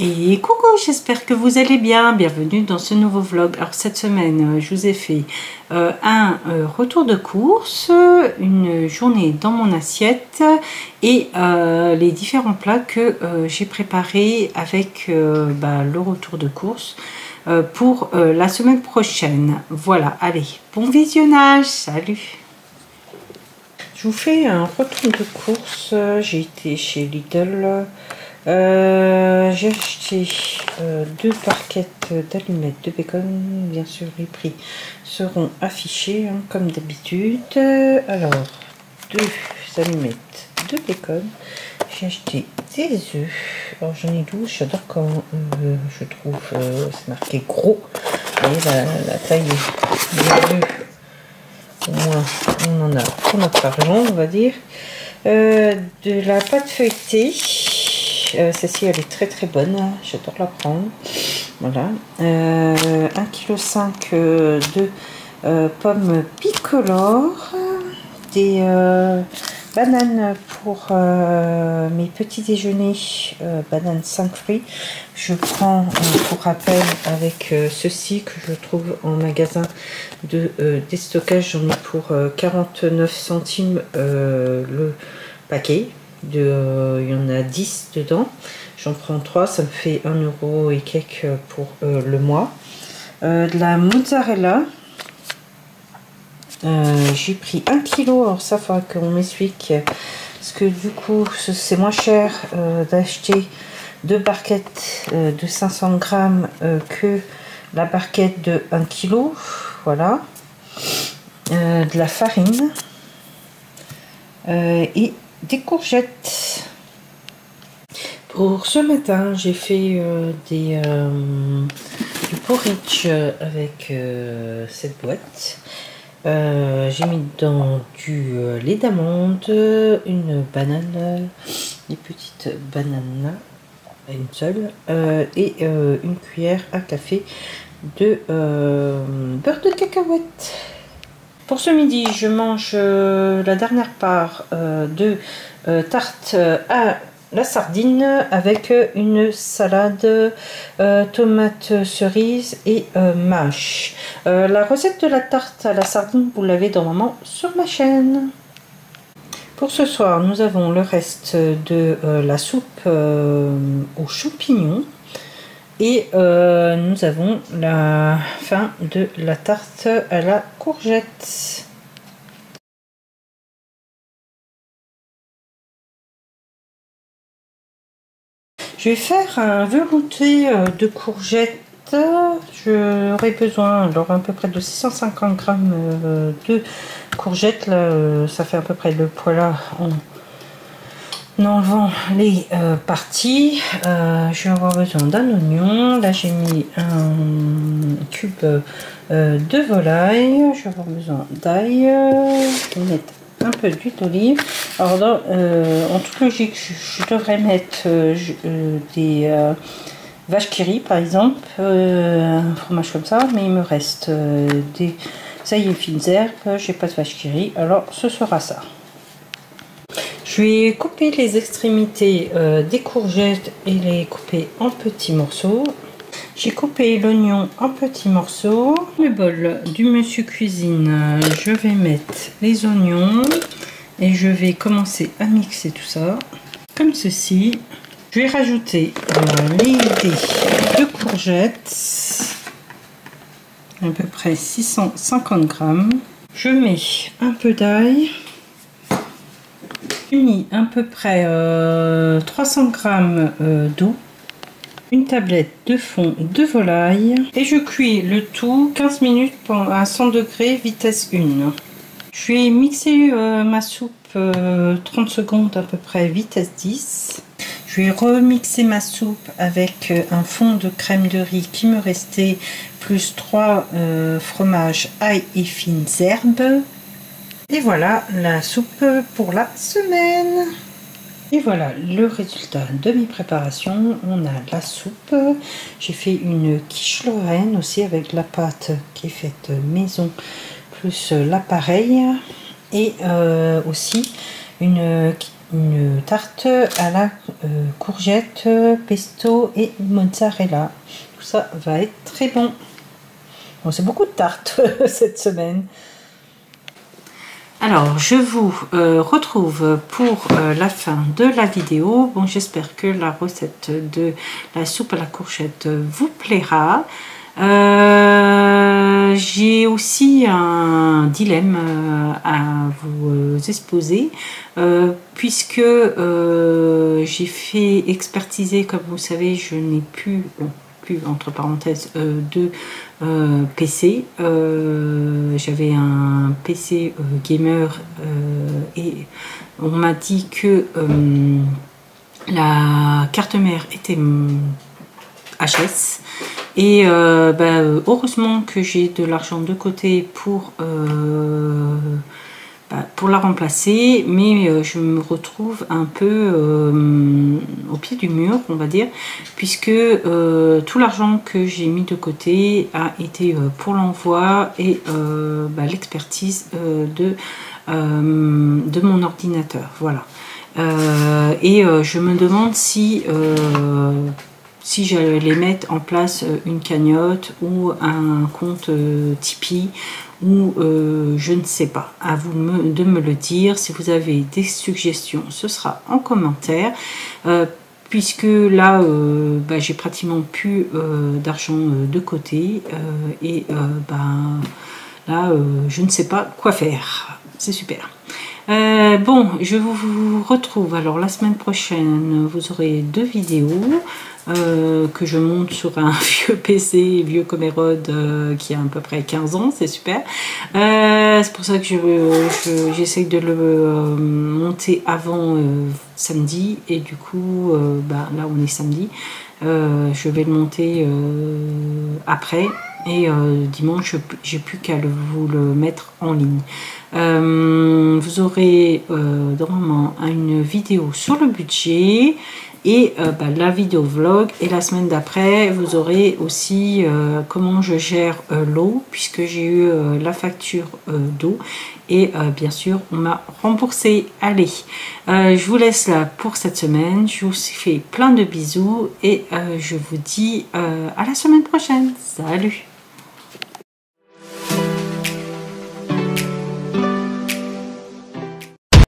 Et coucou, j'espère que vous allez bien. Bienvenue dans ce nouveau vlog. Alors cette semaine, je vous ai fait un retour de course, une journée dans mon assiette et les différents plats que j'ai préparés avec le retour de course pour la semaine prochaine. Voilà, allez, bon visionnage, salut! Je vous fais un retour de course. J'ai été chez Lidl. J'ai acheté 2 barquettes d'allumettes de bacon. Bien sûr, les prix seront affichés hein, comme d'habitude. Alors, 2 allumettes de bacon. J'ai acheté des œufs. Alors, j'en ai 12. J'adore quand je trouve c'est marqué gros. Et la taille des œufs. Au moins, on en a pour notre argent, on va dire. De la pâte feuilletée. Celle-ci, elle est très très bonne. J'adore la prendre. Voilà. 1,5 kg de pommes bicolores. Des bananes pour mes petits déjeuners. Bananes 5 fruits. Je prends pour rappel avec ceci que je trouve en magasin de déstockage. J'en ai pour 49 centimes le paquet. Il y en a 10 dedans. J'en prends 3, ça me fait 1 euro et quelques pour le mois. De la mozzarella. J'ai pris 1 kg. Alors ça, il faudra qu'on m'explique. Parce que du coup, c'est moins cher d'acheter 2 barquettes de 500 grammes que la barquette de 1 kg. Voilà. De la farine. Et des courgettes. Pour ce matin, j'ai fait du porridge avec cette boîte. J'ai mis dedans du lait d'amande, une banane, des petites bananes, une seule, et une cuillère à café de beurre de cacahuète. Pour ce midi, je mange la dernière part de tarte à la sardine avec une salade, tomate cerise et mâche. La recette de la tarte à la sardine, vous l'avez normalement sur ma chaîne. Pour ce soir, nous avons le reste de la soupe aux champignons. Et nous avons la fin de la tarte à la courgette. Je vais faire un velouté de courgettes. J'aurai besoin alors à peu près de 650 g de courgettes. Là, ça fait à peu près le poids là en enlevant les parties. Je vais avoir besoin d'un oignon. Là j'ai mis un cube de volaille. Je vais avoir besoin d'ail. Je vais mettre un peu d'huile d'olive. Alors là, en toute logique, je devrais mettre des vaches qui rient par exemple, un fromage comme ça, mais il me reste des ail et fines herbes. J'ai pas de vache qui rit, alors ce sera ça. Je vais couper les extrémités des courgettes et les couper en petits morceaux. J'ai coupé l'oignon en petits morceaux. Dans le bol du Monsieur Cuisine, je vais mettre les oignons et je vais commencer à mixer tout ça comme ceci. Je vais rajouter les dés de courgettes, à peu près 650 g. Je mets un peu d'ail. J'ai mis à peu près 300 g d'eau, une tablette de fond de volaille et je cuis le tout 15 minutes à 100 degrés vitesse 1. Je vais mixer ma soupe 30 secondes à peu près vitesse 10. Je vais remixer ma soupe avec un fond de crème de riz qui me restait plus 3 fromages ail et fines herbes. Et voilà la soupe pour la semaine. Et voilà le résultat de mes préparations. On a la soupe. J'ai fait une quiche lorraine aussi avec la pâte qui est faite maison plus l'appareil. Et aussi une une tarte à la courgette, pesto et mozzarella. Tout ça va être très bon. Bon, c'est beaucoup de tartes cette semaine. Alors, je vous retrouve pour la fin de la vidéo. Bon, j'espère que la recette de la soupe à la courgette vous plaira. J'ai aussi un dilemme à vous exposer, puisque j'ai fait expertiser, comme vous savez, je n'ai plus, entre parenthèses, de PC. J'avais un PC gamer et on m'a dit que la carte mère était HS. Et heureusement que j'ai de l'argent de côté pour la remplacer, mais je me retrouve un peu au pied du mur, on va dire, puisque tout l'argent que j'ai mis de côté a été pour l'envoi et l'expertise de mon ordinateur. Voilà. Et je me demande si j'allais mettre en place une cagnotte ou un compte Tipeee ou je ne sais pas. À vous de me le dire. Si vous avez des suggestions, ce sera en commentaire. Puisque là, j'ai pratiquement plus d'argent de côté et là, je ne sais pas quoi faire. C'est super. Bon, je vous retrouve alors la semaine prochaine. Vous aurez 2 vidéos que je monte sur un vieux PC, vieux Comerode qui a à peu près 15 ans, c'est super. C'est pour ça que j'essaye de le monter avant samedi, et du coup, là on est samedi, je vais le monter après, et dimanche j'ai plus qu'à vous le mettre en ligne. Vous aurez normalement une vidéo sur le budget et la vidéo vlog, et la semaine d'après vous aurez aussi comment je gère l'eau, puisque j'ai eu la facture d'eau et bien sûr on m'a remboursé. Allez, je vous laisse là pour cette semaine, je vous fais plein de bisous et je vous dis à la semaine prochaine. Salut!